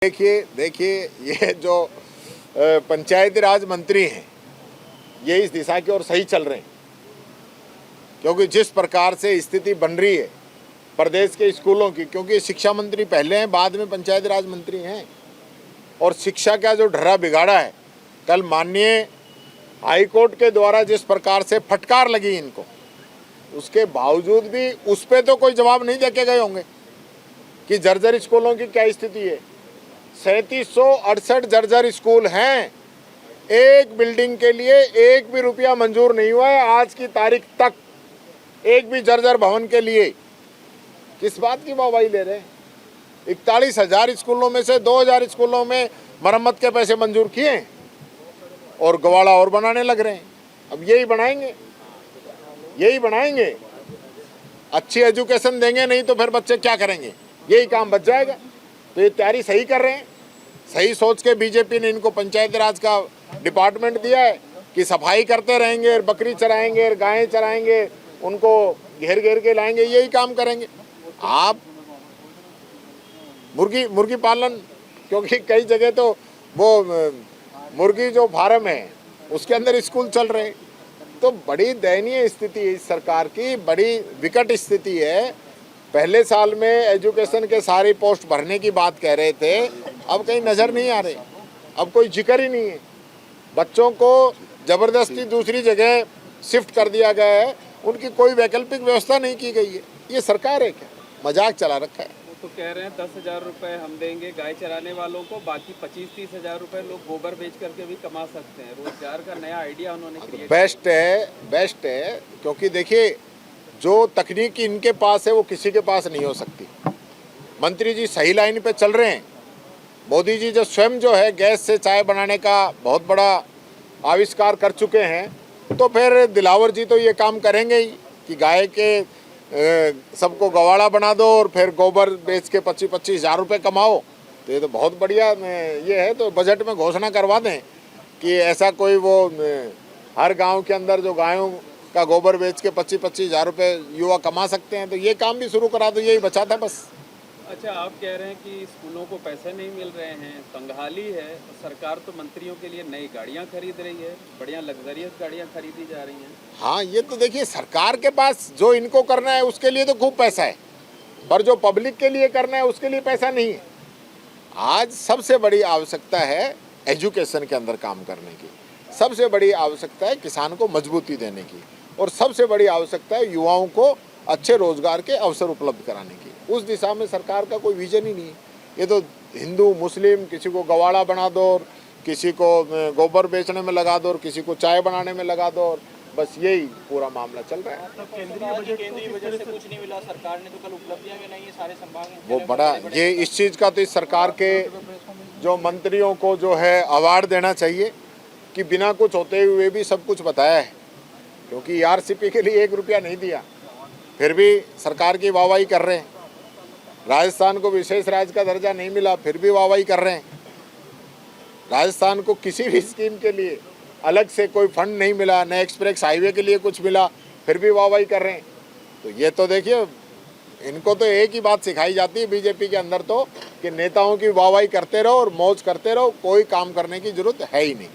देखिए ये जो पंचायती राज मंत्री हैं ये इस दिशा की ओर सही चल रहे हैं, क्योंकि जिस प्रकार से स्थिति बन रही है प्रदेश के स्कूलों की, क्योंकि शिक्षा मंत्री पहले हैं, बाद में पंचायती राज मंत्री हैं, और शिक्षा का जो ढर्रा बिगाड़ा है, कल माननीय हाईकोर्ट के द्वारा जिस प्रकार से फटकार लगी इनको, उसके बावजूद भी उस पर तो कोई जवाब नहीं देके गए होंगे कि जर्जर स्कूलों की क्या स्थिति है। 3768 जर्जर स्कूल हैं, एक बिल्डिंग के लिए एक भी रुपया मंजूर नहीं हुआ है आज की तारीख तक, एक भी जर्जर भवन के लिए। किस बात की वाहवाही ले रहे हैं? 41,000 स्कूलों में से 2,000 स्कूलों में मरम्मत के पैसे मंजूर किए हैं और गवाड़ा और बनाने लग रहे हैं। अब यही बनाएंगे। अच्छी एजुकेशन देंगे नहीं तो फिर बच्चे क्या करेंगे, यही काम बच जाएगा। तो ये तैयारी सही कर रहे हैं, सही सोच के बीजेपी ने इनको पंचायती राज का डिपार्टमेंट दिया है कि सफाई करते रहेंगे, बकरी चराएंगे, गायें चराएंगे, उनको घेर के लाएंगे, यही काम करेंगे। आप मुर्गी पालन, क्योंकि कई जगह तो वो मुर्गी जो फार्म है उसके अंदर स्कूल चल रहे हैं, तो बड़ी दयनीय स्थिति है इस सरकार की, बड़ी विकट स्थिति है। पहले साल में एजुकेशन के सारी पोस्ट भरने की बात कह रहे थे, अब कहीं नज़र नहीं आ रहे, अब कोई जिक्र ही नहीं है। बच्चों को ज़बरदस्ती दूसरी जगह शिफ्ट कर दिया गया है, उनकी कोई वैकल्पिक व्यवस्था नहीं की गई है। ये सरकार है क्या? मजाक चला रखा है। वो तो कह रहे हैं 10,000 रुपये हम देंगे गाय चराने वालों को, बाकी 25-30 हज़ार रुपये लोग गोबर बेच करके भी कमा सकते हैं। रोजगार का नया आइडिया उन्होंने क्रिएट बेस्ट है, क्योंकि देखिए जो तकनीक इनके पास है वो किसी के पास नहीं हो सकती। मंत्री जी सही लाइन पे चल रहे हैं। मोदी जी जो स्वयं जो है गैस से चाय बनाने का बहुत बड़ा आविष्कार कर चुके हैं, तो फिर दिलावर जी तो ये काम करेंगे ही कि गाय के सबको गवाड़ा बना दो और फिर गोबर बेच के 25-25 हज़ार रुपये कमाओ। तो ये तो बहुत बढ़िया ये है। तो बजट में घोषणा करवा दें कि ऐसा कोई वो हर गांव के अंदर जो गायों का गोबर बेच के 25-25 हज़ार रुपये युवा कमा सकते हैं, तो ये काम भी शुरू करा दो, यही बचा था बस। अच्छा, आप कह रहे हैं कि स्कूलों को पैसे नहीं मिल रहे हैं, कंगाली है। सरकार तो मंत्रियों के लिए नई गाड़ियां खरीद रही है, बढ़िया लग्जरियस गाड़ियां खरीदी जा रही हैं। हाँ, ये तो देखिए सरकार के पास जो इनको करना है उसके लिए तो खूब पैसा है, पर जो पब्लिक के लिए करना है उसके लिए पैसा नहीं है। आज सबसे बड़ी आवश्यकता है एजुकेशन के अंदर काम करने की, सबसे बड़ी आवश्यकता है किसान को मजबूती देने की, और सबसे बड़ी आवश्यकता है युवाओं को अच्छे रोजगार के अवसर उपलब्ध कराने की। उस दिशा में सरकार का कोई विजन ही नहीं है। ये तो हिंदू मुस्लिम, किसी को गवाड़ा बना दो और किसी को गोबर बेचने में लगा दो और किसी को चाय बनाने में लगा दो, और बस यही पूरा मामला चल रहा है। तो केंद्रीय बजट से कुछ नहीं मिला, सरकार ने तो कल उपलब्धियां भी नहीं है सारे संभाग वो बड़ा ये इस चीज़ का तो इस सरकार के जो मंत्रियों को जो है अवार्ड देना चाहिए कि बिना कुछ होते हुए भी सब कुछ बताया है, क्योंकि आरसीपी के लिए 1 रुपया नहीं दिया, फिर भी सरकार की वाहवाही कर रहे हैं। राजस्थान को विशेष राज्य का दर्जा नहीं मिला, फिर भी वाहवाही कर रहे हैं। राजस्थान को किसी भी स्कीम के लिए अलग से कोई फंड नहीं मिला, न एक्सप्रेस हाईवे के लिए कुछ मिला, फिर भी वाहवाही कर रहे हैं। तो ये तो देखिए इनको तो एक ही बात सिखाई जाती है बीजेपी के अंदर तो, कि नेताओं की वाहवाही करते रहो और मौज करते रहो, कोई काम करने की जरूरत है ही नहीं।